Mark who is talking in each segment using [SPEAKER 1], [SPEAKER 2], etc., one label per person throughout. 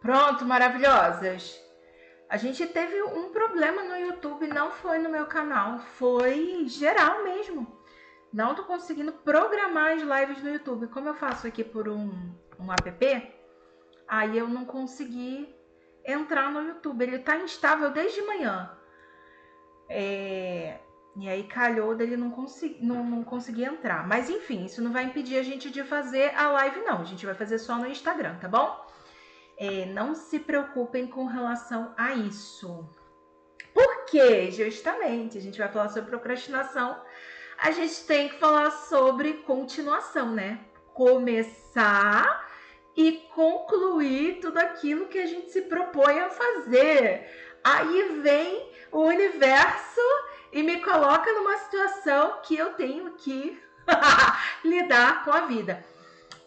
[SPEAKER 1] Pronto, maravilhosas. A gente teve um problema no YouTube, não foi no meu canal, foi geral mesmo. Não tô conseguindo programar as lives no YouTube. Como eu faço aqui por um app, aí eu não consegui entrar no YouTube. Ele tá instável desde manhã. E aí calhou dele não conseguir entrar. Mas enfim, isso não vai impedir a gente de fazer a live, não. A gente vai fazer só no Instagram, tá bom? Não se preocupem com relação a isso. Porque, justamente, a gente vai falar sobre procrastinação. A gente tem que falar sobre continuação, né? Começar e concluir tudo aquilo que a gente se propõe a fazer. Aí vem o universo e me coloca numa situação que eu tenho que lidar com a vida.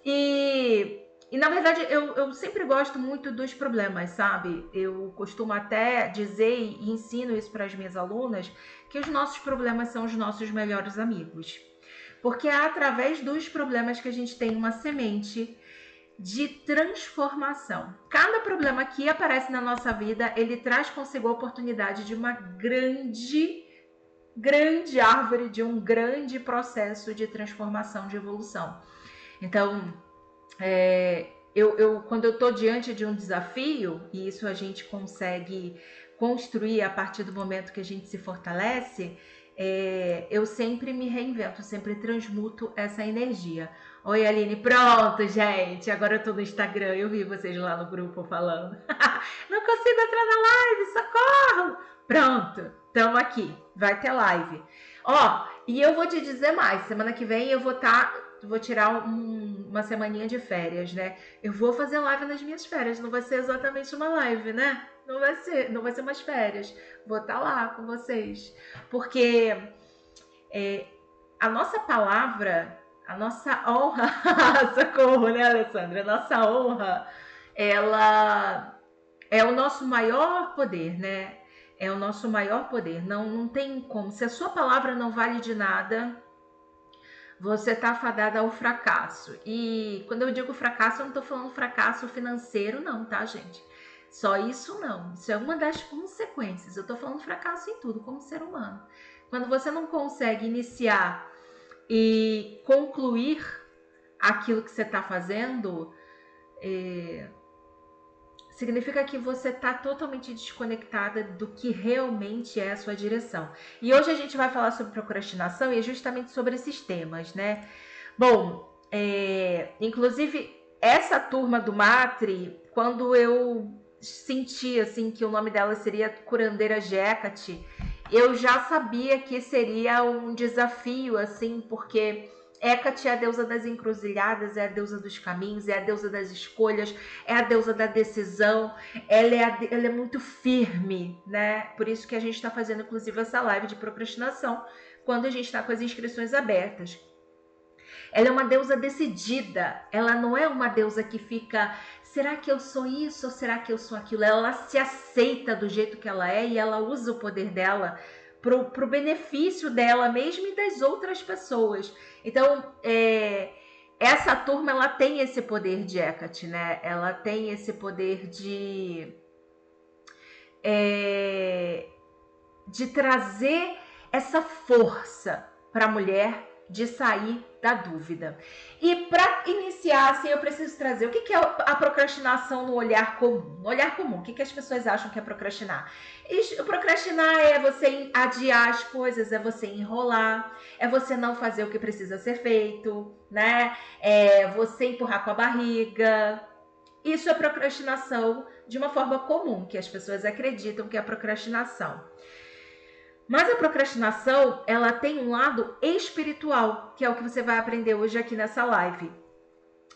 [SPEAKER 1] E na verdade, eu sempre gosto muito dos problemas, sabe? Eu costumo até dizer e ensino isso para as minhas alunas, que os nossos problemas são os nossos melhores amigos. Porque é através dos problemas que a gente tem uma semente de transformação. Cada problema que aparece na nossa vida, ele traz consigo a oportunidade de uma grande árvore, de um grande processo de transformação, de evolução. Então, quando eu estou diante de um desafio, e isso a gente consegue construir a partir do momento que a gente se fortalece, eu sempre me reinvento, sempre transmuto essa energia. Oi, Aline, pronto, gente, agora eu tô no Instagram, eu vi vocês lá no grupo falando. Não consigo entrar na live, socorro! Pronto, estamos aqui, vai ter live. Ó, e eu vou te dizer mais, semana que vem eu vou tirar uma semaninha de férias, né? Eu vou fazer live nas minhas férias, não vai ser exatamente uma live, né? Não vai ser umas férias. Vou estar lá com vocês. Porque a nossa palavra, a nossa honra, socorro, né, Alessandra? A nossa honra, ela é o nosso maior poder, né? É o nosso maior poder. Não tem como. Se a sua palavra não vale de nada, você está fadada ao fracasso. E quando eu digo fracasso, eu não estou falando fracasso financeiro, não, tá, gente? Só isso não. Isso é uma das consequências. Eu estou falando fracasso em tudo, como ser humano. Quando você não consegue iniciar e concluir aquilo que você está fazendo, significa que você está totalmente desconectada do que realmente é a sua direção. E hoje a gente vai falar sobre procrastinação e é justamente sobre esses temas, né? Bom, inclusive essa turma do Matri, quando eu senti assim que o nome dela seria Curandeira Hecate, eu já sabia que seria um desafio, assim, porque Hecate é a deusa das encruzilhadas, é a deusa dos caminhos, é a deusa das escolhas, é a deusa da decisão, ela é muito firme, né? Por isso que a gente está fazendo, inclusive, essa live de procrastinação, quando a gente está com as inscrições abertas. Ela é uma deusa decidida, ela não é uma deusa que fica, será que eu sou isso ou será que eu sou aquilo? Ela se aceita do jeito que ela é e ela usa o poder dela pro benefício dela mesma e das outras pessoas. Então, essa turma, ela tem esse poder de Hecate, né? Ela tem esse poder de trazer essa força para a mulher de sair da dúvida. E para iniciar, assim, eu preciso trazer o que é a procrastinação no olhar comum. No olhar comum, o que as pessoas acham que é procrastinar? E procrastinar é você adiar as coisas, é você enrolar, é você não fazer o que precisa ser feito, né? É você empurrar com a barriga. Isso é procrastinação de uma forma comum, que as pessoas acreditam que é procrastinação. Mas a procrastinação, ela tem um lado espiritual, que é o que você vai aprender hoje aqui nessa live.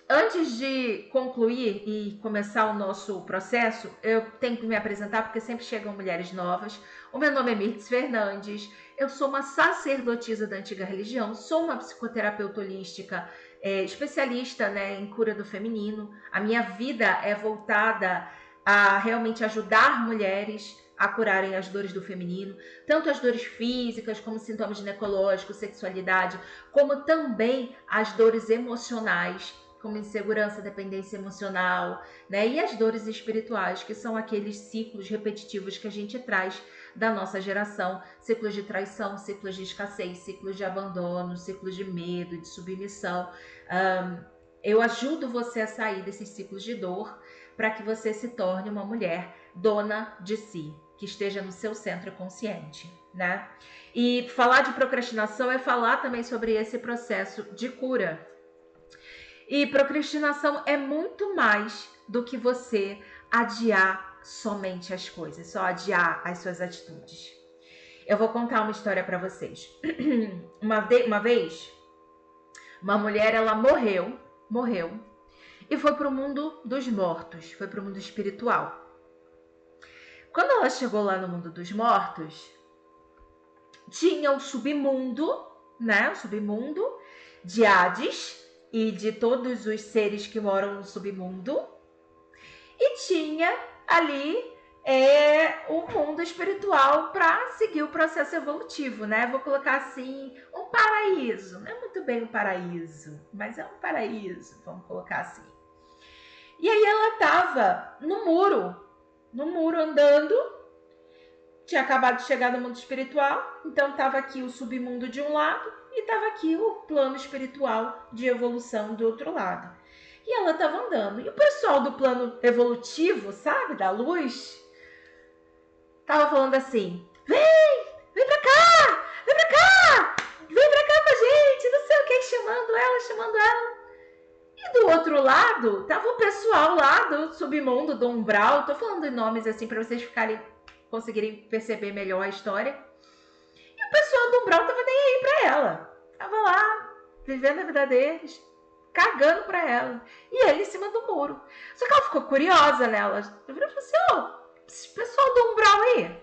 [SPEAKER 1] Antes de concluir e começar o nosso processo, eu tenho que me apresentar porque sempre chegam mulheres novas. O meu nome é Mirtz Fernandes, eu sou uma sacerdotisa da antiga religião, sou uma psicoterapeuta holística, especialista, né, em cura do feminino. A minha vida é voltada a realmente ajudar mulheres a curarem as dores do feminino, tanto as dores físicas, como sintomas ginecológicos, sexualidade, como também as dores emocionais, como insegurança, dependência emocional, né? E as dores espirituais, que são aqueles ciclos repetitivos que a gente traz da nossa geração, ciclos de traição, ciclos de escassez, ciclos de abandono, ciclos de medo, de submissão. Eu ajudo você a sair desses ciclos de dor para que você se torne uma mulher dona de si, que esteja no seu centro consciente, né? E falar de procrastinação é falar também sobre esse processo de cura. E procrastinação é muito mais do que você adiar somente as coisas, só adiar as suas atitudes. Eu vou contar uma história para vocês. Uma vez, uma mulher, ela morreu e foi para o mundo dos mortos, foi para o mundo espiritual. Quando ela chegou lá no mundo dos mortos, tinha o submundo, né? O submundo de Hades e de todos os seres que moram no submundo. E tinha ali o mundo espiritual para seguir o processo evolutivo, né? Vou colocar assim, um paraíso. Não é muito bem um paraíso, mas é um paraíso, vamos colocar assim. E aí ela estava no muro andando, tinha acabado de chegar no mundo espiritual, então estava aqui o submundo de um lado e estava aqui o plano espiritual de evolução do outro lado. E ela estava andando. E o pessoal do plano evolutivo, sabe, da luz, estava falando assim, vem pra cá, vem pra cá, vem pra cá com a gente, não sei o que, chamando ela. E do outro lado, tava o pessoal lá do submundo, do umbral, tô falando de nomes assim para vocês conseguirem perceber melhor a história. E o pessoal do umbral tava nem aí pra ela. Tava lá, vivendo a vida deles, cagando pra ela. E ele em cima do muro. Só que ela ficou curiosa, né? Ela virou e falou assim, esse pessoal do umbral aí,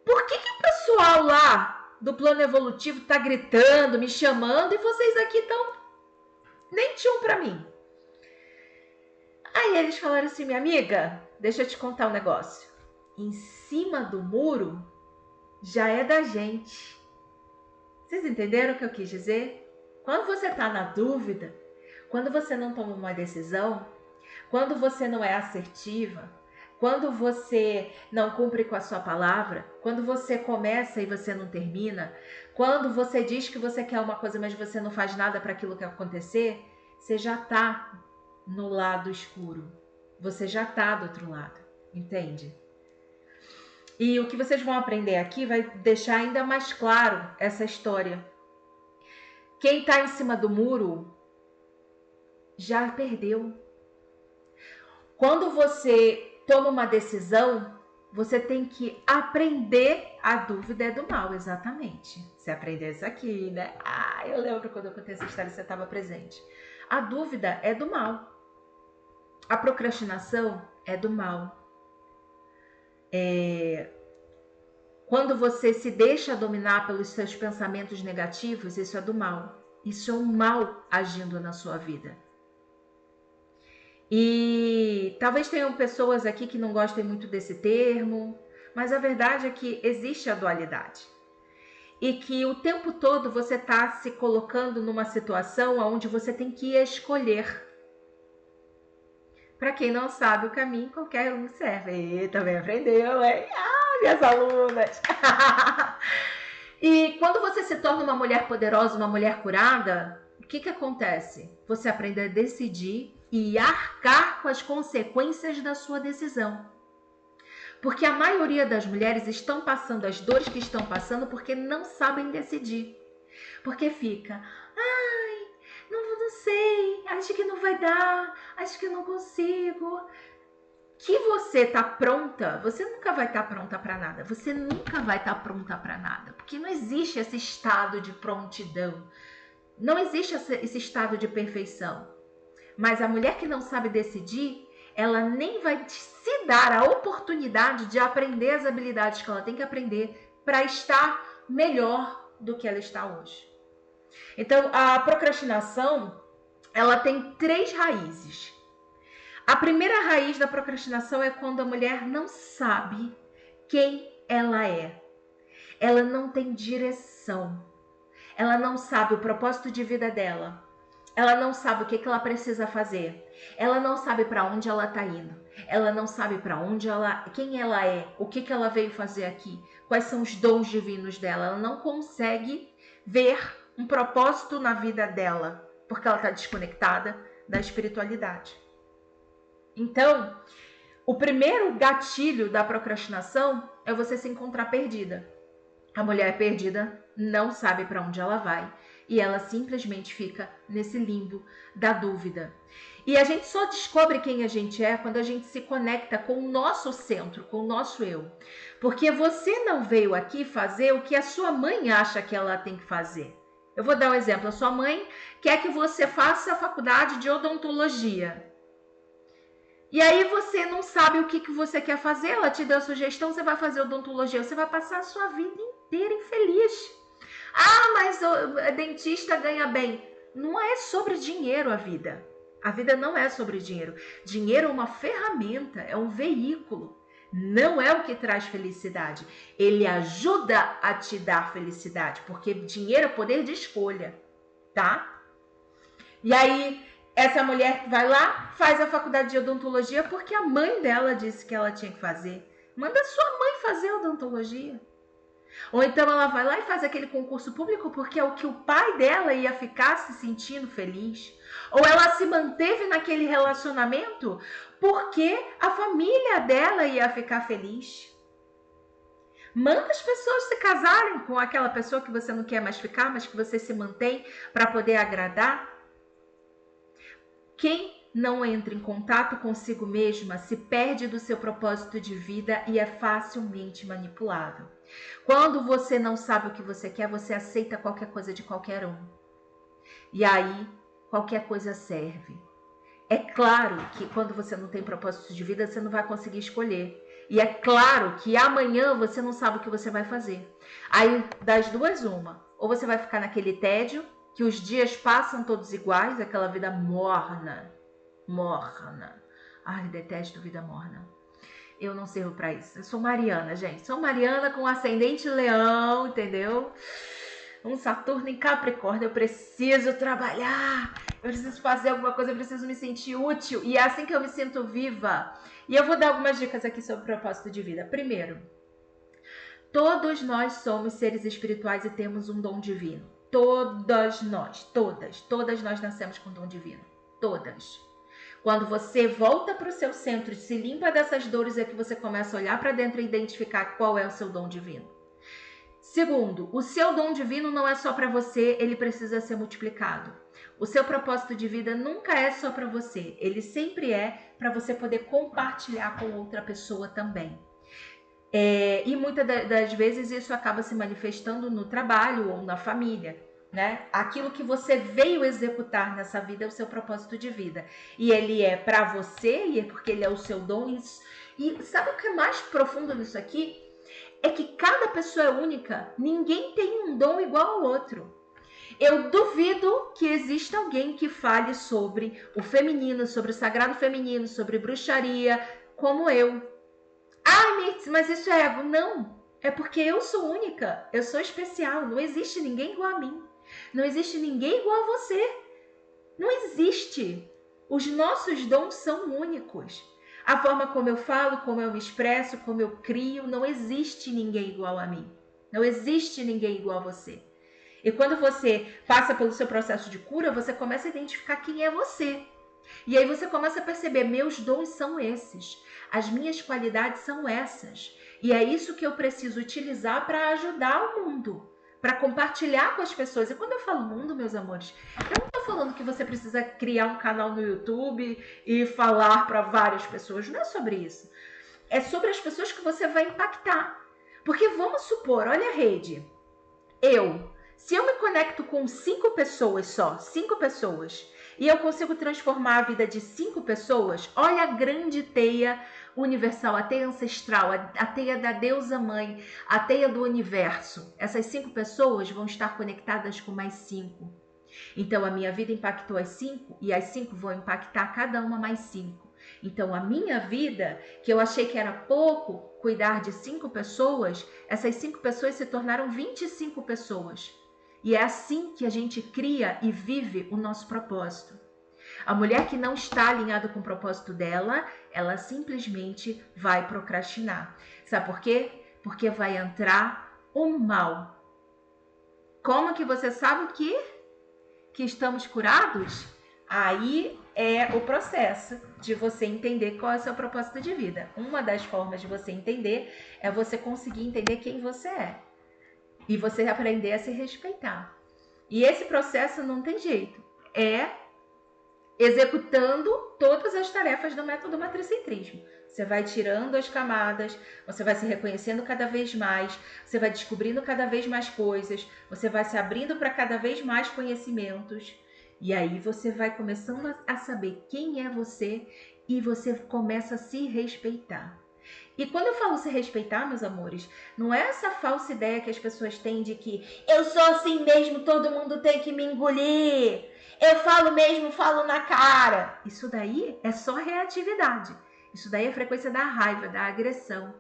[SPEAKER 1] por que o pessoal lá do plano evolutivo tá gritando, me chamando, e vocês aqui estão nem tchum pra mim? Aí eles falaram assim, minha amiga, deixa eu te contar um negócio. Em cima do muro já é da gente. Vocês entenderam o que eu quis dizer? Quando você está na dúvida, quando você não toma uma decisão, quando você não é assertiva, quando você não cumpre com a sua palavra, quando você começa e você não termina, quando você diz que você quer uma coisa, mas você não faz nada para aquilo que acontecer, você já está no lado escuro. Você já está do outro lado, entende? E o que vocês vão aprender aqui vai deixar ainda mais claro essa história. Quem está em cima do muro já perdeu. Quando você toma uma decisão, você tem que aprender. A dúvida é do mal, exatamente. Você aprendeu isso aqui, né? Eu lembro quando eu contei essa história, você estava presente. A dúvida é do mal. A procrastinação é do mal. Quando você se deixa dominar pelos seus pensamentos negativos, isso é do mal. Isso é um mal agindo na sua vida. E talvez tenham pessoas aqui que não gostem muito desse termo, mas a verdade é que existe a dualidade. E que o tempo todo você está se colocando numa situação onde você tem que escolher. Para quem não sabe o caminho, qualquer um serve. Também aprendeu, hein? Minhas alunas! E quando você se torna uma mulher poderosa, uma mulher curada, o que acontece? Você aprende a decidir e arcar com as consequências da sua decisão. Porque a maioria das mulheres estão passando as dores que estão passando porque não sabem decidir. Porque fica, não sei, acho que não vai dar, acho que não consigo. Que você tá pronta, você nunca vai estar pronta para nada. Você nunca vai estar pronta para nada, porque não existe esse estado de prontidão. Não existe esse estado de perfeição. Mas a mulher que não sabe decidir, ela nem vai se dar a oportunidade de aprender as habilidades que ela tem que aprender para estar melhor do que ela está hoje. Então, a procrastinação, ela tem 3 raízes. A primeira raiz da procrastinação é quando a mulher não sabe quem ela é. Ela não tem direção. Ela não sabe o propósito de vida dela. Ela não sabe o que ela precisa fazer. Ela não sabe para onde ela está indo. Ela não sabe para onde quem ela é, o que ela veio fazer aqui, quais são os dons divinos dela. Ela não consegue ver um propósito na vida dela, porque ela está desconectada da espiritualidade. Então, o primeiro gatilho da procrastinação é você se encontrar perdida. A mulher perdida não sabe para onde ela vai e ela simplesmente fica nesse limbo da dúvida. E a gente só descobre quem a gente é quando a gente se conecta com o nosso centro, com o nosso eu. Porque você não veio aqui fazer o que a sua mãe acha que ela tem que fazer. Eu vou dar um exemplo. A sua mãe quer que você faça a faculdade de odontologia. E aí você não sabe o que você quer fazer, ela te deu a sugestão, você vai fazer odontologia, você vai passar a sua vida inteira infeliz. Ah, mas o dentista ganha bem. Não é sobre dinheiro a vida. A vida não é sobre dinheiro. Dinheiro é uma ferramenta, é um veículo. Não é o que traz felicidade. Ele ajuda a te dar felicidade, porque dinheiro é poder de escolha, tá? E aí, essa mulher vai lá, faz a faculdade de odontologia porque a mãe dela disse que ela tinha que fazer. Manda sua mãe fazer odontologia. Ou então ela vai lá e faz aquele concurso público porque é o que o pai dela ia ficar se sentindo feliz. Ou ela se manteve naquele relacionamento porque a família dela ia ficar feliz. Manda as pessoas se casarem com aquela pessoa que você não quer mais ficar, mas que você se mantém para poder agradar. Quem não entra em contato consigo mesma se perde do seu propósito de vida e é facilmente manipulável. Quando você não sabe o que você quer, você aceita qualquer coisa de qualquer um. E aí, qualquer coisa serve. É claro que quando você não tem propósito de vida, você não vai conseguir escolher. E é claro que amanhã você não sabe o que você vai fazer. Aí, das duas, uma. Ou você vai ficar naquele tédio, que os dias passam todos iguais, aquela vida morna. Morna. Ai, detesto vida morna. Eu não sirvo pra isso. Eu sou Mariana, gente. Sou Mariana com ascendente leão, entendeu? Um Saturno em Capricórnio. Eu preciso trabalhar. Eu preciso fazer alguma coisa. Eu preciso me sentir útil. E é assim que eu me sinto viva. E eu vou dar algumas dicas aqui sobre propósito de vida. Primeiro, todos nós somos seres espirituais e temos um dom divino. Todas nós. Todas nós nascemos com dom divino. Todas. Quando você volta para o seu centro e se limpa dessas dores, é que você começa a olhar para dentro e identificar qual é o seu dom divino. Segundo, o seu dom divino não é só para você, ele precisa ser multiplicado. O seu propósito de vida nunca é só para você, ele sempre é para você poder compartilhar com outra pessoa também. E muitas das vezes isso acaba se manifestando no trabalho ou na família. Né? Aquilo que você veio executar nessa vida é o seu propósito de vida. E ele é para você, e é porque ele é o seu dom. E sabe o que é mais profundo nisso aqui? É que cada pessoa é única. Ninguém tem um dom igual ao outro. Eu duvido que exista alguém que fale sobre o feminino, sobre o sagrado feminino, sobre bruxaria, como eu. Ai, mas isso é ego. Não. É porque eu sou única. Eu sou especial. Não existe ninguém igual a mim. Não existe ninguém igual a você. Não existe. Os nossos dons são únicos. A forma como eu falo, como eu me expresso, como eu crio, não existe ninguém igual a mim. Não existe ninguém igual a você. E quando você passa pelo seu processo de cura, você começa a identificar quem é você. E aí você começa a perceber, meus dons são esses. As minhas qualidades são essas. E é isso que eu preciso utilizar para ajudar o mundo. Para compartilhar com as pessoas. E quando eu falo mundo, meus amores, eu não estou falando que você precisa criar um canal no YouTube e falar para várias pessoas. Não é sobre isso. É sobre as pessoas que você vai impactar. Porque vamos supor, olha a rede. Se eu me conecto com 5 pessoas só, 5 pessoas, e eu consigo transformar a vida de 5 pessoas, olha a grande teia universal, a teia ancestral, a teia da deusa mãe, a teia do universo. Essas 5 pessoas vão estar conectadas com mais 5. Então a minha vida impactou as 5 e as 5 vão impactar cada uma mais 5. Então a minha vida, que eu achei que era pouco cuidar de 5 pessoas, essas 5 pessoas se tornaram 25 pessoas. E é assim que a gente cria e vive o nosso propósito. A mulher que não está alinhada com o propósito dela, ela simplesmente vai procrastinar. Sabe por quê? Porque vai entrar um mal. Como que você sabe que estamos curados? Aí é o processo de você entender qual é o seu propósito de vida. Uma das formas de você entender é você conseguir entender quem você é. E você aprender a se respeitar. E esse processo não tem jeito. É executando todas as tarefas do método matricentrismo. Você vai tirando as camadas, você vai se reconhecendo cada vez mais, você vai descobrindo cada vez mais coisas, você vai se abrindo para cada vez mais conhecimentos. E aí você vai começando a saber quem é você e você começa a se respeitar. E quando eu falo se respeitar, meus amores, não é essa falsa ideia que as pessoas têm de que eu sou assim mesmo, todo mundo tem que me engolir. Eu falo mesmo, falo na cara. Isso daí é só reatividade. Isso daí é a frequência da raiva, da agressão.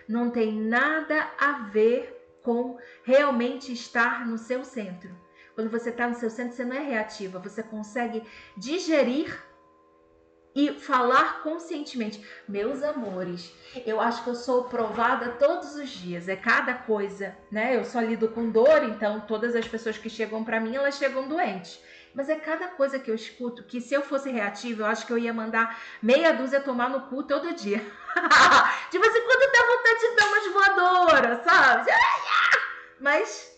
[SPEAKER 1] Não tem nada a ver com realmente estar no seu centro. Quando você está no seu centro, você não é reativa. Você consegue digerir e falar conscientemente. Meus amores, eu acho que eu sou provada todos os dias. É cada coisa, né? Eu só lido com dor, então todas as pessoas que chegam para mim, elas chegam doentes. Mas é cada coisa que eu escuto que se eu fosse reativa, eu acho que eu ia mandar meia dúzia tomar no cu todo dia. De vez em quando dá vontade de dar umas voadoras, sabe? Mas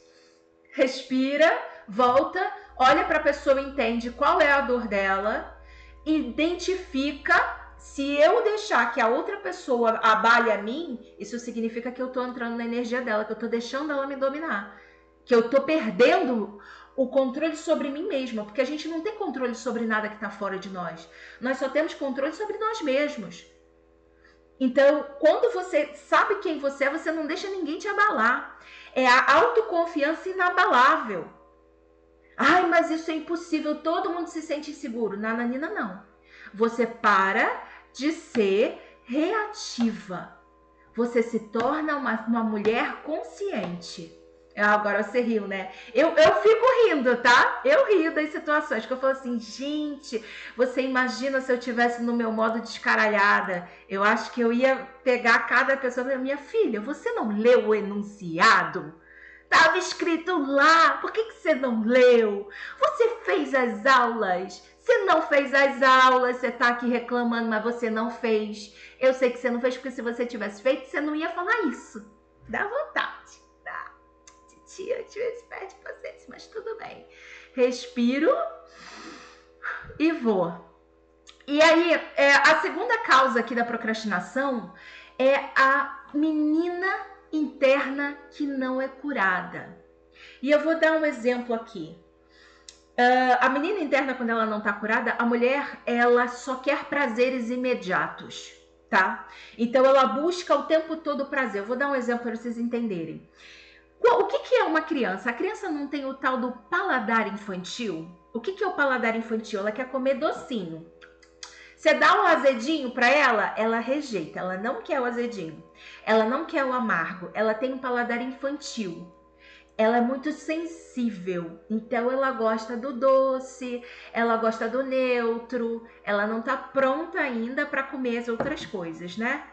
[SPEAKER 1] respira, volta, olha para a pessoa, entende qual é a dor dela, identifica. Se eu deixar que a outra pessoa abale a mim, isso significa que eu tô entrando na energia dela, que eu tô deixando ela me dominar, que eu tô perdendo o controle sobre mim mesma, porque a gente não tem controle sobre nada que está fora de nós. Nós só temos controle sobre nós mesmos. Então, quando você sabe quem você é, você não deixa ninguém te abalar. É a autoconfiança inabalável. Ai, mas isso é impossível, todo mundo se sente inseguro. Nananina, não. Você para de ser reativa. Você se torna uma mulher consciente. Agora você riu, né? Eu fico rindo, tá? Eu rio das situações que eu falo assim, gente, você imagina se eu tivesse no meu modo descaralhada? Eu acho que eu ia pegar cada pessoa e falar, minha filha, você não leu o enunciado? Estava escrito lá, por que você não leu? Você fez as aulas? Você não fez as aulas, você tá aqui reclamando, mas você não fez. Eu sei que você não fez, porque se você tivesse feito, você não ia falar isso. Dá vontade. Titia, tivesse perto de vocês, mas tudo bem. Respiro e vou. E aí, a segunda causa aqui da procrastinação é a menina interna que não é curada. E eu vou dar um exemplo aqui. A menina interna, quando ela não está curada, a mulher, ela só quer prazeres imediatos, tá? Então, ela busca o tempo todo prazer. Eu vou dar um exemplo para vocês entenderem. O que é uma criança? A criança não tem o tal do paladar infantil? O que é o paladar infantil? Ela quer comer docinho. Você dá um azedinho para ela, ela rejeita. Ela não quer o azedinho. Ela não quer o amargo. Ela tem um paladar infantil. Ela é muito sensível. Então ela gosta do doce, ela gosta do neutro. Ela não está pronta ainda para comer as outras coisas, né?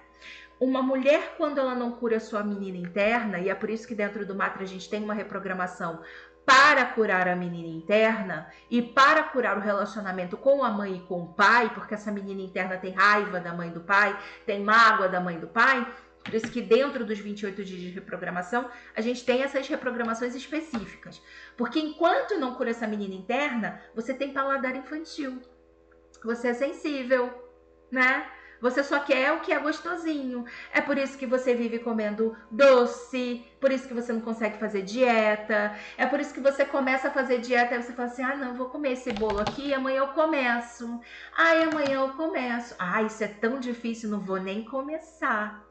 [SPEAKER 1] Uma mulher, quando ela não cura a sua menina interna, e é por isso que dentro do Matra a gente tem uma reprogramação para curar a menina interna e para curar o relacionamento com a mãe e com o pai, porque essa menina interna tem raiva da mãe e do pai, tem mágoa da mãe e do pai. Por isso que dentro dos 28 dias de reprogramação, a gente tem essas reprogramações específicas. Porque enquanto não cura essa menina interna, você tem paladar infantil. Você é sensível, né? Você só quer o que é gostosinho. É por isso que você vive comendo doce, por isso que você não consegue fazer dieta. É por isso que você começa a fazer dieta e você fala assim, não, vou comer esse bolo aqui e amanhã eu começo. Amanhã eu começo. Isso é tão difícil, não vou nem começar.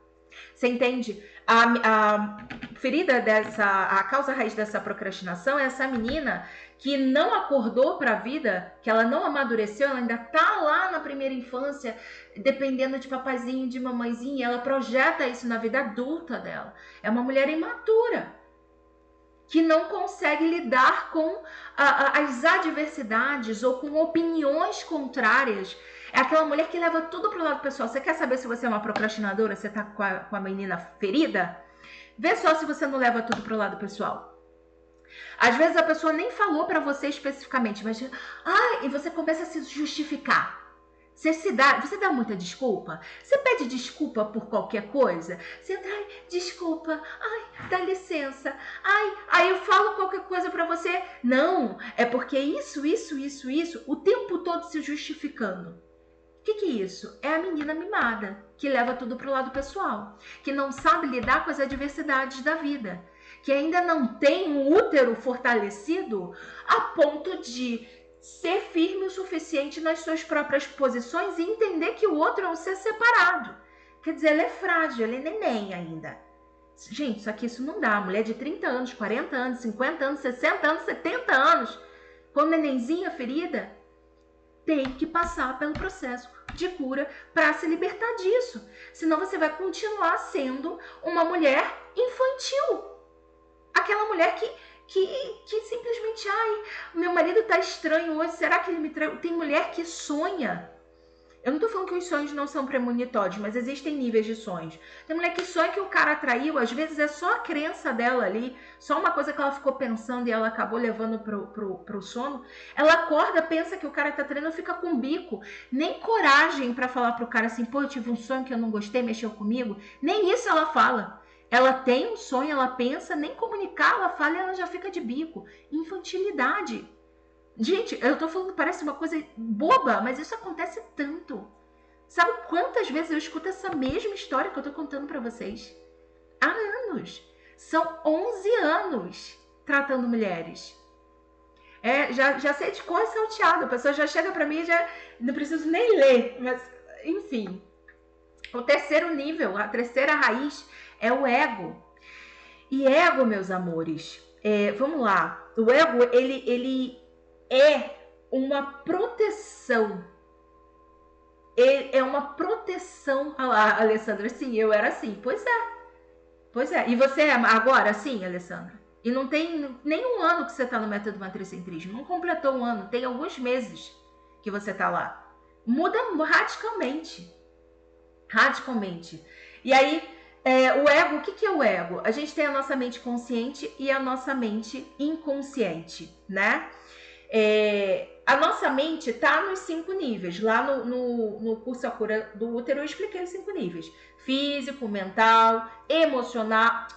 [SPEAKER 1] Você entende? A ferida a causa raiz dessa procrastinação é essa menina que não acordou para a vida, que ela não amadureceu, ela ainda tá lá na primeira infância, dependendo de papazinho, de mamãezinha, ela projeta isso na vida adulta dela. É uma mulher imatura. que não consegue lidar com as adversidades ou com opiniões contrárias. É aquela mulher que leva tudo pro lado pessoal. Você quer saber se você é uma procrastinadora, você tá com a menina ferida? Vê só se você não leva tudo pro lado pessoal. Às vezes a pessoa nem falou para você especificamente, mas e você começa a se justificar. Você dá muita desculpa? Você pede desculpa por qualquer coisa? Você desculpa, dá licença, aí eu falo qualquer coisa pra você. Não, é porque isso, o tempo todo se justificando. O que é isso? É a menina mimada, que leva tudo pro lado pessoal, que não sabe lidar com as adversidades da vida, que ainda não tem um útero fortalecido a ponto de ser firme o suficiente nas suas próprias posições e entender que o outro é um ser separado. Quer dizer, ele é frágil, ele é neném ainda. Gente, só que isso não dá. Mulher de 30 anos, 40 anos, 50 anos, 60 anos, 70 anos, com nenenzinha ferida, tem que passar pelo processo de cura para se libertar disso. Senão você vai continuar sendo uma mulher infantil. Aquela mulher que simplesmente, meu marido tá estranho hoje, será que ele me traiu? Tem mulher que sonha. Eu não tô falando que os sonhos não são premonitórios, mas existem níveis de sonhos. Tem mulher que sonha que o cara traiu, às vezes é só a crença dela ali, só uma coisa que ela ficou pensando e ela acabou levando pro sono. Ela acorda, pensa que o cara tá traindo, fica com bico. Nem coragem pra falar pro cara assim, pô, eu tive um sonho que eu não gostei, mexeu comigo. Nem isso ela fala. Ela tem um sonho, ela pensa, nem comunicar, ela fala e ela já fica de bico. Infantilidade. Gente, eu tô falando, parece uma coisa boba, mas isso acontece tanto. Sabe quantas vezes eu escuto essa mesma história que eu tô contando pra vocês? Há anos. São 11 anos tratando mulheres. Já sei de cor salteado. A pessoa já chega pra mim e já não preciso nem ler. Mas, enfim. O terceiro nível, a terceira raiz é o ego. E ego, meus amores, vamos lá. O ego, ele é uma proteção. É uma proteção. Olha lá, Alessandra, sim, eu era assim. Pois é. E você é agora assim, Alessandra? E não tem nem um ano que você está no método matricentrismo. Não completou um ano, tem alguns meses que você está lá. Muda radicalmente. Radicalmente. E aí, o ego, o que é o ego? A gente tem a nossa mente consciente e a nossa mente inconsciente, né? A nossa mente tá nos 5 níveis. Lá no curso A Cura do Útero eu expliquei os 5 níveis. Físico, mental, emocional,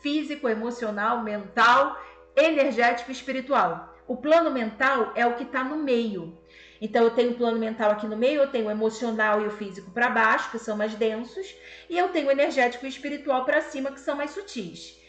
[SPEAKER 1] físico, emocional, mental, energético e espiritual. O plano mental é o que tá no meio. Então eu tenho o plano mental aqui no meio, eu tenho o emocional e o físico para baixo, que são mais densos, e eu tenho o energético e o espiritual para cima, que são mais sutis.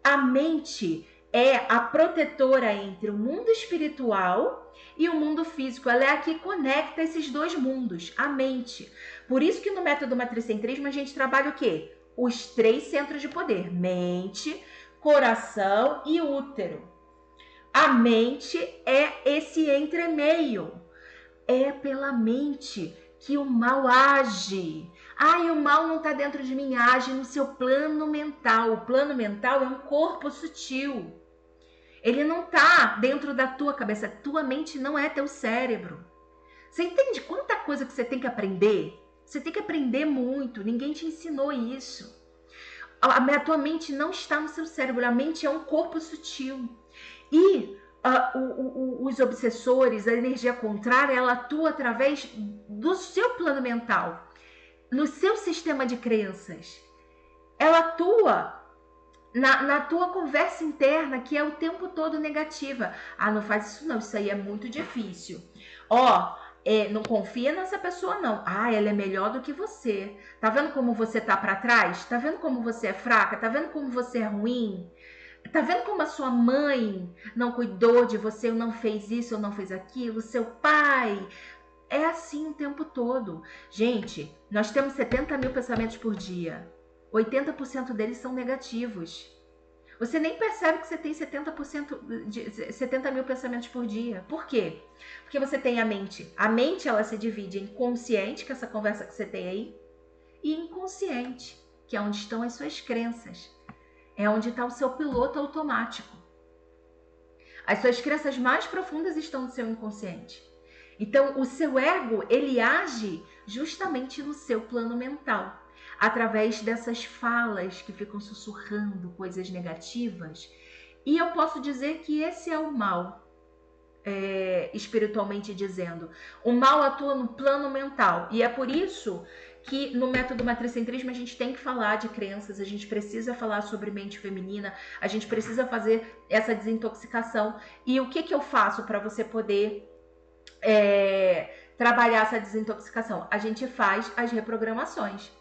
[SPEAKER 1] A mente é a protetora entre o mundo espiritual e o mundo físico. Ela é a que conecta esses dois mundos, a mente. Por isso que no método matricentrismo a gente trabalha o quê? Os 3 centros de poder: mente, coração e útero. A mente é esse entremeio. É pela mente que o mal age. O mal não está dentro de mim, age no seu plano mental. O plano mental é um corpo sutil. Ele não está dentro da tua cabeça. Tua mente não é teu cérebro. Você entende quanta coisa que você tem que aprender? Você tem que aprender muito. Ninguém te ensinou isso. A tua mente não está no seu cérebro. A mente é um corpo sutil. E os obsessores, a energia contrária, ela atua através do seu plano mental, no seu sistema de crenças. Ela atua na tua conversa interna, que é o tempo todo negativa. Não faz isso não, isso aí é muito difícil. Não confia nessa pessoa não. Ela é melhor do que você. Tá vendo como você tá para trás? Tá vendo como você é fraca? Tá vendo como você é ruim? Tá vendo como a sua mãe não cuidou de você, ou não fez isso, ou não fez aquilo? Seu pai... É assim o tempo todo. Gente, nós temos 70 mil pensamentos por dia. 80% deles são negativos. Você nem percebe que você tem 70 mil pensamentos por dia. Por quê? Porque você tem a mente. A mente, ela se divide em consciente, que é essa conversa que você tem aí, e inconsciente, que é onde estão as suas crenças. É onde está o seu piloto automático. As suas crenças mais profundas estão no seu inconsciente. Então, o seu ego, ele age justamente no seu plano mental, através dessas falas que ficam sussurrando coisas negativas. E eu posso dizer que esse é o mal, espiritualmente dizendo. O mal atua no plano mental. E é por isso que no método matricentrismo a gente tem que falar de crenças, a gente precisa falar sobre mente feminina, a gente precisa fazer essa desintoxicação. E o que eu faço para você poder trabalhar essa desintoxicação? A gente faz as reprogramações.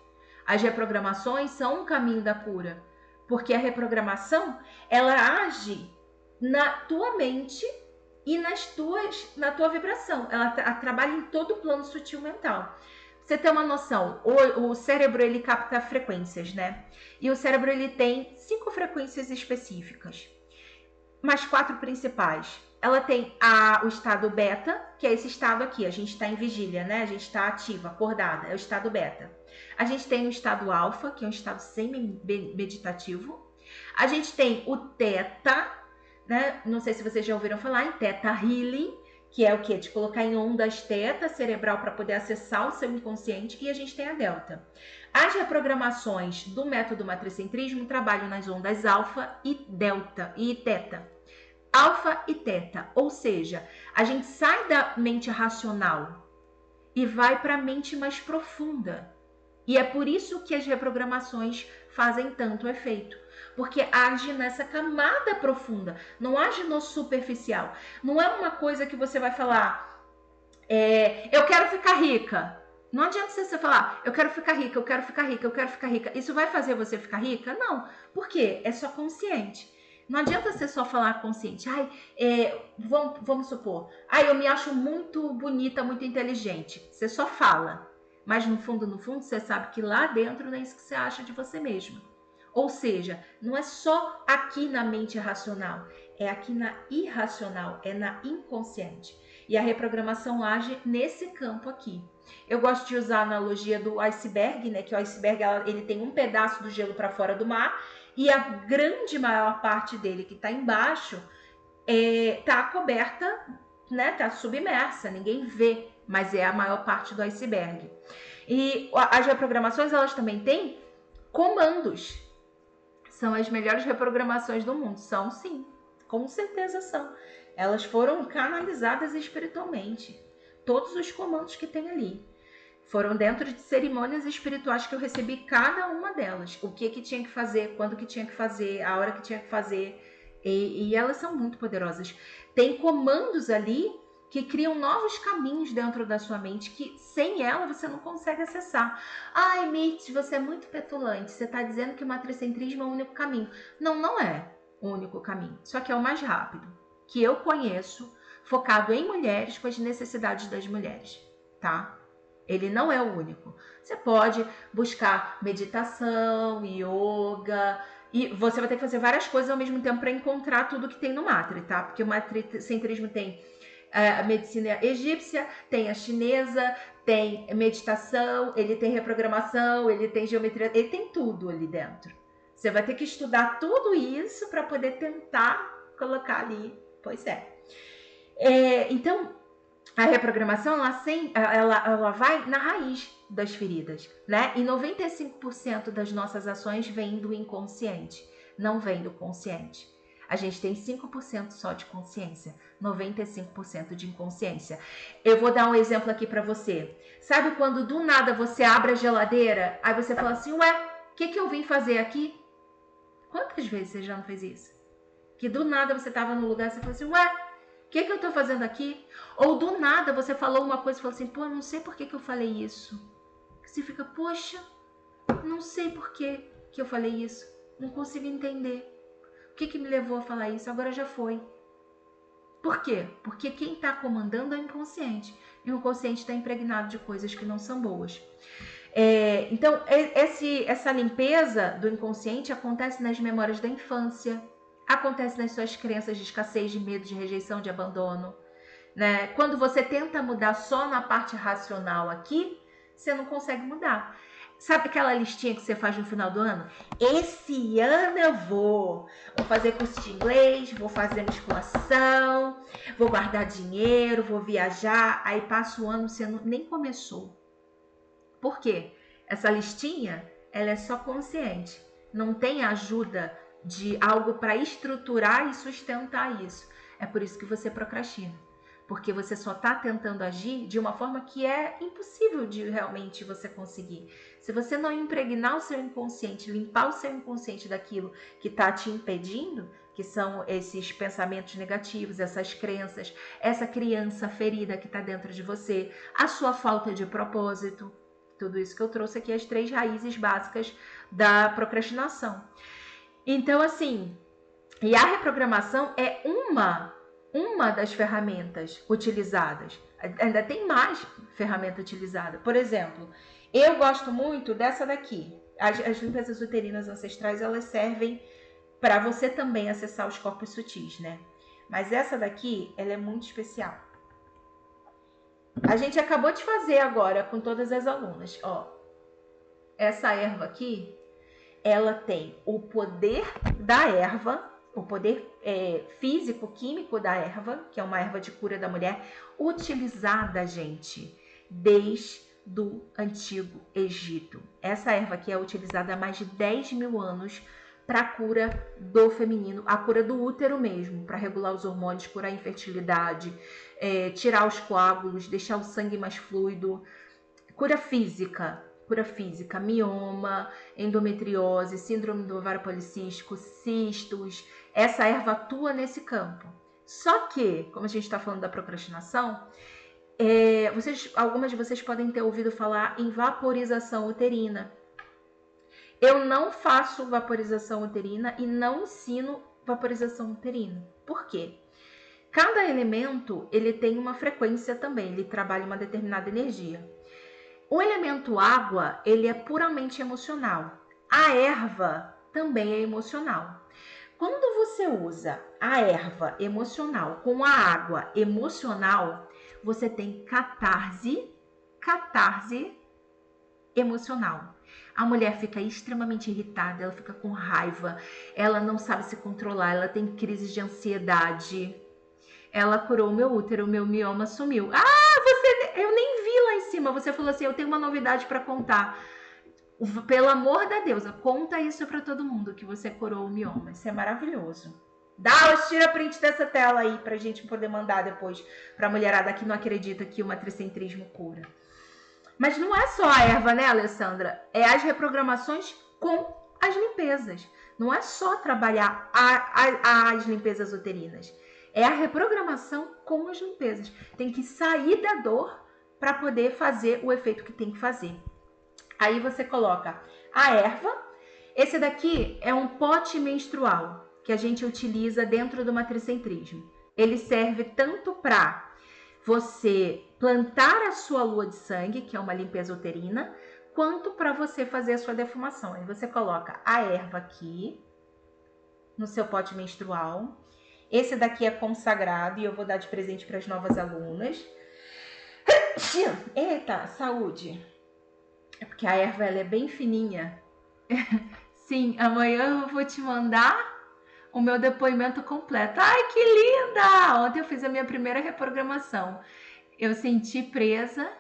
[SPEAKER 1] As reprogramações são um caminho da cura, porque a reprogramação, ela age na tua mente e na tua vibração. Ela trabalha em todo o plano sutil mental. Pra você ter uma noção, o cérebro, ele capta frequências, né? E o cérebro, ele tem 5 frequências específicas, mas 4 principais. Ela tem o estado beta, que é esse estado aqui, a gente está em vigília, né? A gente está ativa, acordada, é o estado beta. A gente tem o estado alfa, que é um estado semi-meditativo. A gente tem o teta, né? Não sei se vocês já ouviram falar em teta healing, que é o quê? De colocar em ondas teta cerebral para poder acessar o seu inconsciente. E a gente tem a delta. As reprogramações do método matricentrismo trabalham nas ondas alfa e delta e teta. Alfa e teta, ou seja, a gente sai da mente racional e vai para a mente mais profunda. E é por isso que as reprogramações fazem tanto efeito, porque age nessa camada profunda, não age no superficial. Não é uma coisa que você vai falar, eu quero ficar rica. Não adianta você falar, eu quero ficar rica, eu quero ficar rica, eu quero ficar rica. Isso vai fazer você ficar rica? Não, porque é só consciente. Não adianta você só falar consciente. Vamos supor, eu me acho muito bonita, muito inteligente. Você só fala, mas no fundo, você sabe que lá dentro não é isso que você acha de você mesma. Ou seja, não é só aqui na mente racional, é aqui na irracional, é na inconsciente. E a reprogramação age nesse campo aqui. Eu gosto de usar a analogia do iceberg, né? Que o iceberg, ele tem um pedaço do gelo para fora do mar e a grande maior parte dele que está embaixo está coberta, né? Está submersa, ninguém vê, mas é a maior parte do iceberg. E as reprogramações, elas também têm comandos. São as melhores reprogramações do mundo. São, sim, com certeza são. Elas foram canalizadas espiritualmente. Todos os comandos que tem ali foram dentro de cerimônias espirituais que eu recebi cada uma delas. O que tinha que fazer, quando que tinha que fazer, a hora que tinha que fazer. E elas são muito poderosas. Tem comandos ali que criam novos caminhos dentro da sua mente que sem ela você não consegue acessar. Ai, Mitz, você é muito petulante. Você está dizendo que o matricentrismo é o único caminho. Não, não é o único caminho. Só que é o mais rápido, que eu conheço, focado em mulheres, com as necessidades das mulheres, tá? Ele não é o único. Você pode buscar meditação, yoga, e você vai ter que fazer várias coisas ao mesmo tempo para encontrar tudo que tem no Matri, tá? Porque o matricentrismo tem a medicina egípcia, tem a chinesa, tem meditação, ele tem reprogramação, ele tem geometria, ele tem tudo ali dentro. Você vai ter que estudar tudo isso para poder tentar colocar ali. Pois é. Então, a reprogramação, ela vai na raiz das feridas, né? E 95% das nossas ações vêm do inconsciente, não vem do consciente. A gente tem 5% só de consciência, 95% de inconsciência. Eu vou dar um exemplo aqui para você. Sabe quando do nada você abre a geladeira, aí você fala assim, ué, o que eu vim fazer aqui? Quantas vezes você já não fez isso? Que do nada você estava no lugar e você falou assim, ué, o que eu estou fazendo aqui? Ou do nada você falou uma coisa e falou assim, pô, não sei por que eu falei isso. Você fica, poxa, não sei por que eu falei isso. Não consigo entender. O que me levou a falar isso? Agora já foi. Por quê? Porque quem está comandando é o inconsciente. E o inconsciente está impregnado de coisas que não são boas. Então, essa limpeza do inconsciente acontece nas memórias da infância, acontece nas suas crenças de escassez, de medo, de rejeição, de abandono. Né? Quando você tenta mudar só na parte racional aqui, você não consegue mudar. Sabe aquela listinha que você faz no final do ano? Esse ano eu vou fazer curso de inglês, vou fazer musculação, vou guardar dinheiro, vou viajar. Aí passa o ano, você nem começou. Por quê? Essa listinha, ela é só consciente. Não tem ajuda de algo para estruturar e sustentar isso. É por isso que você procrastina. Porque você só está tentando agir de uma forma que é impossível de realmente você conseguir. Se você não impregnar o seu inconsciente, limpar o seu inconsciente daquilo que está te impedindo, que são esses pensamentos negativos, essas crenças, essa criança ferida que está dentro de você, a sua falta de propósito, tudo isso que eu trouxe aqui, as 3 raízes básicas da procrastinação. Então, assim, e a reprogramação é uma das ferramentas utilizadas. Ainda tem mais ferramenta utilizada. Por exemplo, eu gosto muito dessa daqui. As limpezas uterinas ancestrais, elas servem para você também acessar os corpos sutis, né? Mas essa daqui, ela é muito especial. A gente acabou de fazer agora com todas as alunas, ó. Essa erva aqui, ela tem o poder da erva, o poder físico, químico da erva, que é uma erva de cura da mulher, utilizada, gente, desde do Antigo Egito. Essa erva aqui é utilizada há mais de 10 mil anos para a cura do feminino, a cura do útero mesmo, para regular os hormônios, curar a infertilidade, tirar os coágulos, deixar o sangue mais fluido, cura física, mioma, endometriose, síndrome do ovário policístico, cistos. Essa erva atua nesse campo. Só que, como a gente está falando da procrastinação, algumas de vocês podem ter ouvido falar em vaporização uterina. Eu não faço vaporização uterina e não ensino vaporização uterina. Por quê? Cada elemento ele tem uma frequência também, ele trabalha uma determinada energia. O elemento água, ele é puramente emocional. A erva também é emocional. Quando você usa a erva emocional com a água emocional, você tem catarse emocional. A mulher fica extremamente irritada, ela fica com raiva, ela não sabe se controlar, ela tem crises de ansiedade. Ela curou o meu útero, o meu mioma sumiu. Eu nem vi lá em cima. Você falou assim, eu tenho uma novidade para contar. Pelo amor da deusa, conta isso para todo mundo que você curou o mioma. Isso é maravilhoso. Tira print dessa tela aí pra gente poder mandar depois pra mulherada que não acredita que o matricentrismo cura. Mas não é só a erva, né, Alessandra? É as reprogramações com as limpezas. Não é só trabalhar as limpezas uterinas. É a reprogramação com as limpezas. Tem que sair da dor para poder fazer o efeito que tem que fazer. Aí você coloca a erva. Esse daqui é um pote menstrual que a gente utiliza dentro do matricentrismo. Ele serve tanto para você plantar a sua lua de sangue, que é uma limpeza uterina, quanto para você fazer a sua defumação. Aí você coloca a erva aqui no seu pote menstrual. Esse daqui é consagrado e eu vou dar de presente para as novas alunas. Eita, saúde! É porque a erva ela é bem fininha. Sim, amanhã eu vou te mandar o meu depoimento completo. Ai, que linda! Ontem eu fiz a minha primeira reprogramação. Eu senti presa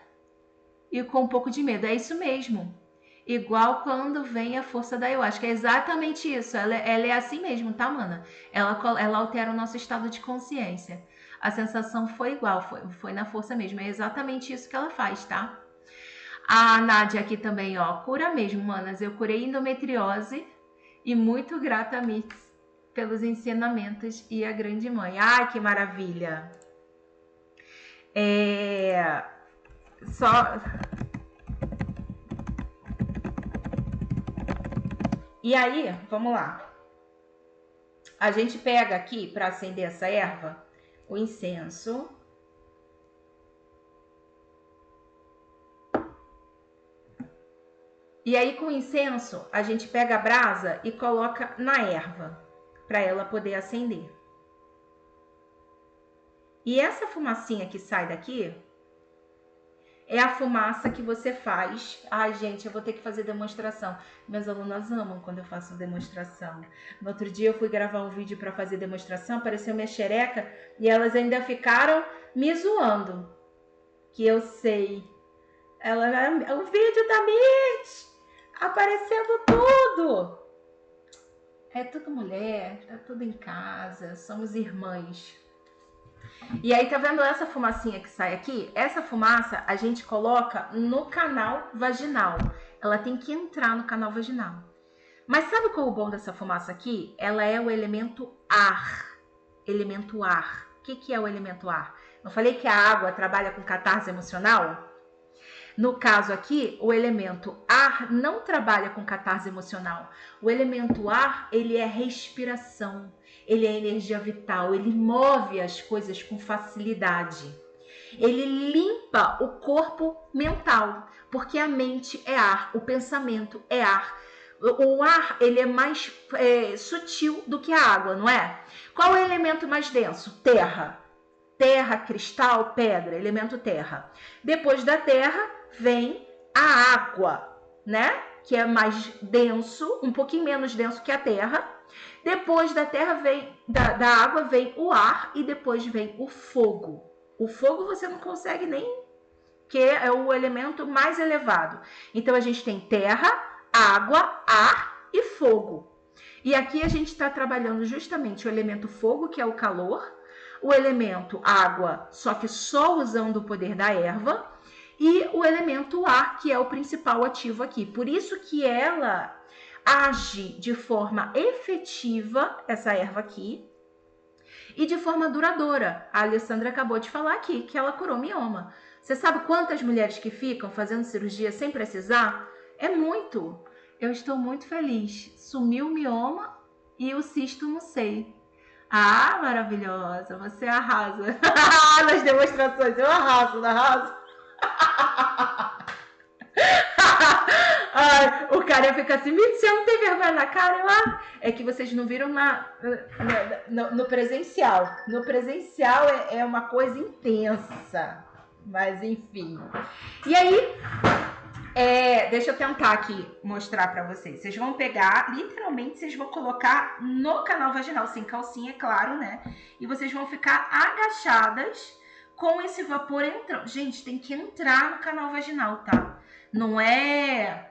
[SPEAKER 1] e com um pouco de medo. É isso mesmo. Igual quando vem a força da ayahuasca. É exatamente isso. Ela é assim mesmo, tá, mana? Ela altera o nosso estado de consciência. A sensação foi igual, foi na força mesmo. É exatamente isso que ela faz, tá? A Nádia aqui também, ó. Cura mesmo, manas. Eu curei endometriose e muito grata a Mix pelos ensinamentos e a grande mãe. Ai, que maravilha! E aí, vamos lá. A gente pega aqui, para acender essa erva, o incenso. E aí, com o incenso, a gente pega a brasa e coloca na erva, para ela poder acender. E essa fumacinha que sai daqui, é a fumaça que você faz. Ai, gente, eu vou ter que fazer demonstração. Minhas alunas amam quando eu faço demonstração. No outro dia eu fui gravar um vídeo para fazer demonstração, apareceu minha xereca e elas ainda ficaram me zoando. Que eu sei. O vídeo da Mitch aparecendo tudo. É tudo mulher, tá tudo em casa, somos irmãs. E aí, tá vendo essa fumacinha que sai aqui? Essa fumaça a gente coloca no canal vaginal. Ela tem que entrar no canal vaginal. Mas sabe qual é o bom dessa fumaça aqui? Ela é o elemento ar. Elemento ar. O que é o elemento ar? Eu falei que a água trabalha com catarse emocional? No caso aqui, o elemento ar não trabalha com catarse emocional. O elemento ar, ele é respiração, ele é energia vital, ele move as coisas com facilidade. Ele limpa o corpo mental, porque a mente é ar, o pensamento é ar. O ar, ele é mais sutil do que a água, não é? Qual é o elemento mais denso? Terra. Terra, cristal, pedra, elemento terra. Depois da terra vem a água, né? Que é mais denso, um pouquinho menos denso que a terra. Depois da terra da água vem o ar e depois vem o fogo. O fogo você não consegue nem, que é o elemento mais elevado. Então a gente tem terra, água, ar e fogo. E aqui a gente está trabalhando justamente o elemento fogo, que é o calor, o elemento água, só que só usando o poder da erva, e o elemento ar, que é o principal ativo aqui. Por isso que ela age de forma efetiva, essa erva aqui, e de forma duradoura. A Alessandra acabou de falar aqui que ela curou mioma. Você sabe quantas mulheres que ficam fazendo cirurgia sem precisar? É muito. Eu estou muito feliz. Sumiu o mioma e o cisto no seio. Ah, maravilhosa, você arrasa. Nas demonstrações, eu arraso, não arraso? Ai, o cara fica assim, você não tem vergonha na cara? É que vocês não viram no presencial. No presencial é uma coisa intensa. Mas enfim. E aí, deixa eu tentar aqui mostrar pra vocês. Vocês vão pegar, literalmente, vocês vão colocar no canal vaginal, sem calcinha, é claro, né? E vocês vão ficar agachadas com esse vapor entrando. Gente, tem que entrar no canal vaginal, tá? Não é,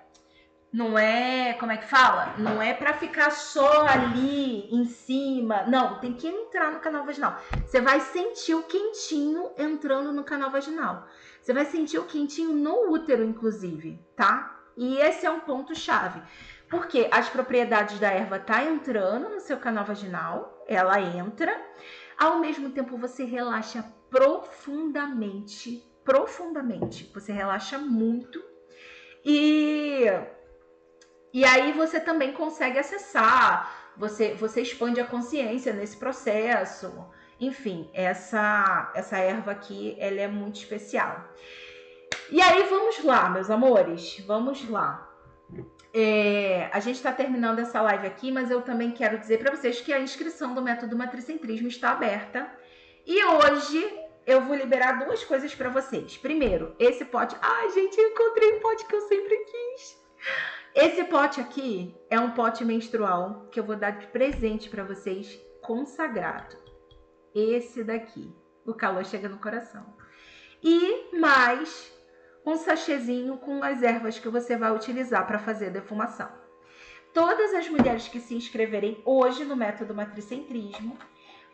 [SPEAKER 1] como é que fala? Não é pra ficar só ali em cima. Não, tem que entrar no canal vaginal. Você vai sentir o quentinho entrando no canal vaginal. Você vai sentir o quentinho no útero, inclusive, tá? E esse é um ponto chave. Porque as propriedades da erva tá entrando no seu canal vaginal, ela entra. Ao mesmo tempo, você relaxa profundamente. Você relaxa muito. E aí você também consegue acessar, você expande a consciência nesse processo. Enfim, essa erva aqui, ela é muito especial. E aí, vamos lá, meus amores, vamos lá. A gente está terminando essa live aqui, mas eu também quero dizer para vocês que a inscrição do Método Matricentrismo está aberta. E hoje eu vou liberar duas coisas para vocês. Primeiro, esse pote... Ai, gente, eu encontrei um pote que eu sempre quis. Esse pote aqui é um pote menstrual que eu vou dar de presente para vocês, consagrado. Esse daqui. O calor chega no coração. E mais um sachêzinho com as ervas que você vai utilizar para fazer a defumação. Todas as mulheres que se inscreverem hoje no Método Matricentrismo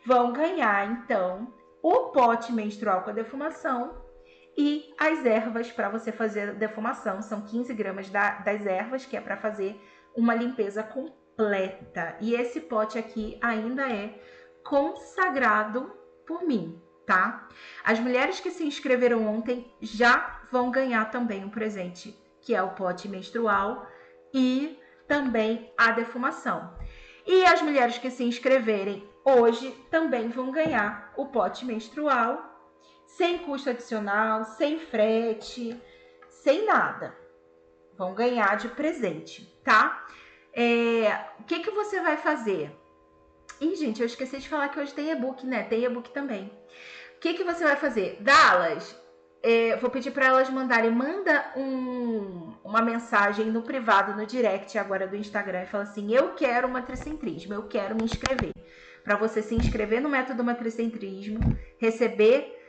[SPEAKER 1] vão ganhar, então, o pote menstrual com a defumação e as ervas para você fazer a defumação. São 15 gramas das ervas, que é para fazer uma limpeza completa. E esse pote aqui ainda é consagrado por mim, tá? As mulheres que se inscreveram ontem já vão ganhar também um presente, que é o pote menstrual e também a defumação. E as mulheres que se inscreverem hoje também vão ganhar o pote menstrual, sem custo adicional, sem frete, sem nada. Vão ganhar de presente, tá? O que você vai fazer? Ih, gente, eu esqueci de falar que hoje tem e-book, né? Tem e-book também. O que você vai fazer? Dallas, vou pedir para elas mandarem, manda uma mensagem no privado, no direct agora do Instagram e fala assim, eu quero uma tricentrismo, eu quero me inscrever. Para você se inscrever no método matricentrismo, receber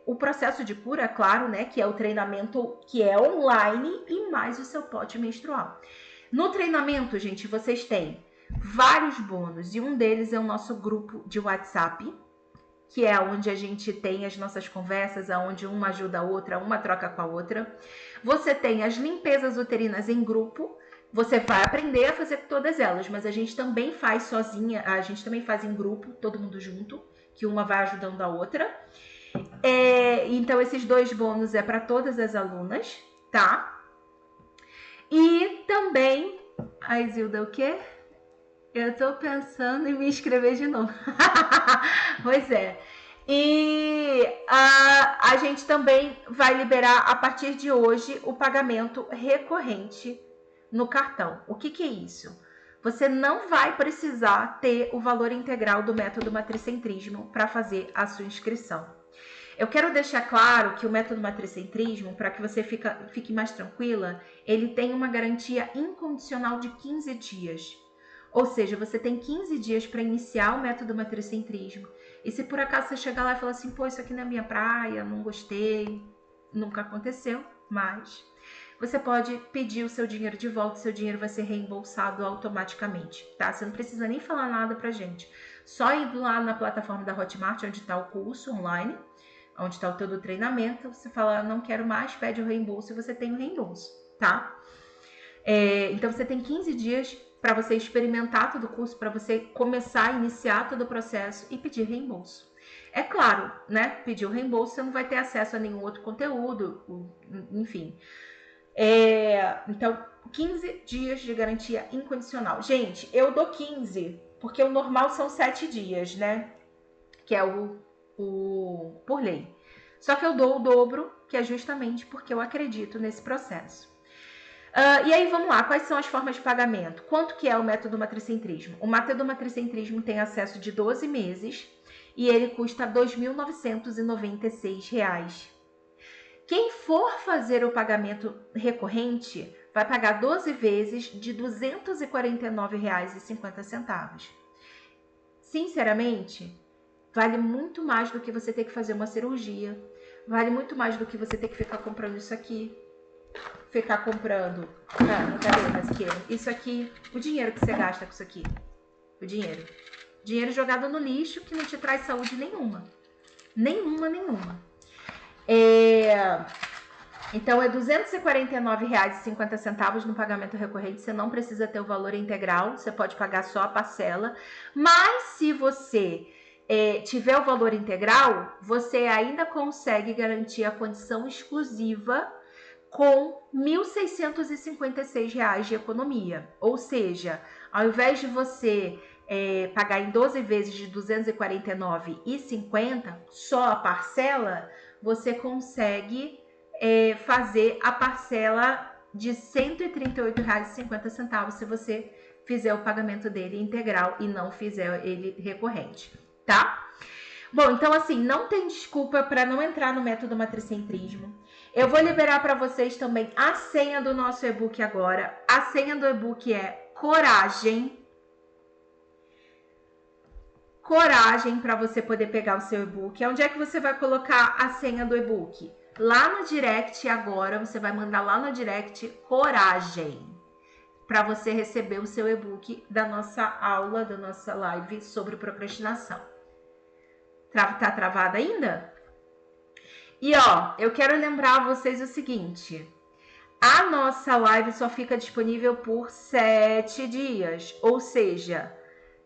[SPEAKER 1] o processo de cura, claro, né, que é o treinamento que é online e mais o seu pote menstrual. No treinamento, gente, vocês têm vários bônus e um deles é o nosso grupo de WhatsApp, que é onde a gente tem as nossas conversas, onde uma ajuda a outra, uma troca com a outra. Você tem as limpezas uterinas em grupo, você vai aprender a fazer todas elas, mas a gente também faz sozinha, a gente também faz em grupo, todo mundo junto, que uma vai ajudando a outra. Então, esses 2 bônus é para todas as alunas, tá? E também, a Isilda, o quê? Eu tô pensando em me inscrever de novo. Pois é. E a gente também vai liberar a partir de hoje o pagamento recorrente no cartão. O que é isso? Você não vai precisar ter o valor integral do método matricentrismo para fazer a sua inscrição. Eu quero deixar claro que o método matricentrismo, para que você fique mais tranquila, ele tem uma garantia incondicional de 15 dias. Ou seja, você tem 15 dias para iniciar o método matricentrismo. E se por acaso você chegar lá e falar assim, pô, isso aqui não é minha praia, não gostei, nunca aconteceu, mas você pode pedir o seu dinheiro de volta, seu dinheiro vai ser reembolsado automaticamente, tá? Você não precisa nem falar nada pra gente. Só indo lá na plataforma da Hotmart, onde está o curso online, onde está todo o treinamento, você fala, não quero mais, pede o reembolso e você tem o reembolso, tá? Então você tem 15 dias para você experimentar todo o curso, para você começar a iniciar todo o processo e pedir reembolso. É claro, né? Pedir o reembolso, você não vai ter acesso a nenhum outro conteúdo, enfim. Então, 15 dias de garantia incondicional. Gente, eu dou 15, porque o normal são 7 dias, né? Que é o por lei. Só que eu dou o dobro, que é justamente porque eu acredito nesse processo. E aí, vamos lá, quais são as formas de pagamento? Quanto que é o método matricentrismo? O método matricentrismo tem acesso de 12 meses e ele custa R$ 2.996. Quem for fazer o pagamento recorrente vai pagar 12 vezes de R$ 249,50. Sinceramente, vale muito mais do que você ter que fazer uma cirurgia, vale muito mais do que você ter que ficar comprando isso aqui, ficar comprando, cadê? Mas aqui, isso aqui, o dinheiro que você gasta com isso aqui, o dinheiro jogado no lixo que não te traz saúde nenhuma. Então é R$ 249,50 no pagamento recorrente. Você não precisa ter o valor integral, você pode pagar só a parcela. Mas se você tiver o valor integral, você ainda consegue garantir a condição exclusiva com R$ 1.656 de economia. Ou seja, ao invés de você pagar em 12 vezes de R$ 249,50, só a parcela, você consegue fazer a parcela de R$ 138,50 se você fizer o pagamento dele integral e não fizer ele recorrente, tá? Bom, então assim, não tem desculpa para não entrar no método matricentrismo. Eu vou liberar para vocês também a senha do nosso e-book agora. A senha do e-book é coragem. Coragem para você poder pegar o seu e-book. Onde é que você vai colocar a senha do e-book? Lá no direct agora, você vai mandar lá no direct coragem para você receber o seu e-book da nossa aula, da nossa live sobre procrastinação. Tá travada ainda? E ó, eu quero lembrar a vocês o seguinte, a nossa live só fica disponível por 7 dias, ou seja,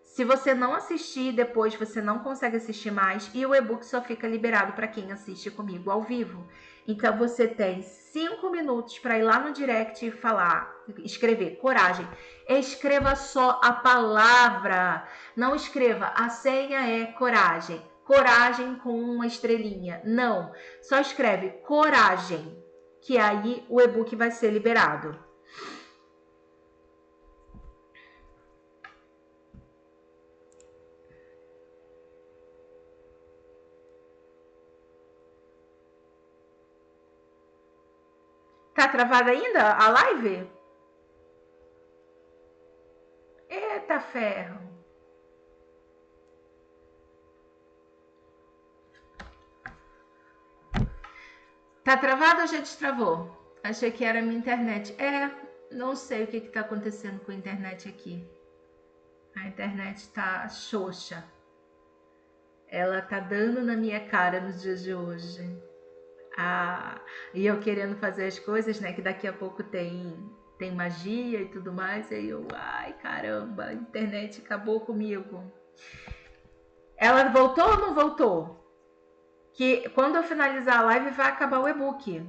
[SPEAKER 1] se você não assistir, depois você não consegue assistir mais e o e-book só fica liberado para quem assiste comigo ao vivo. Então você tem 5 minutos para ir lá no direct e falar, escrever coragem. Escreva só a palavra, não escreva a senha é coragem. Coragem com uma estrelinha. Não, só escreve coragem, que aí o e-book vai ser liberado. Tá travada ainda a live? Eita ferro. Tá travado ou já destravou? Achei que era a minha internet. Não sei o que tá acontecendo com a internet aqui. A internet tá xoxa. Ela tá dando na minha cara nos dias de hoje. E eu querendo fazer as coisas, né? Que daqui a pouco tem magia e tudo mais. Aí eu, ai caramba, a internet acabou comigo. Ela voltou ou não voltou? Que quando eu finalizar a live vai acabar o e-book.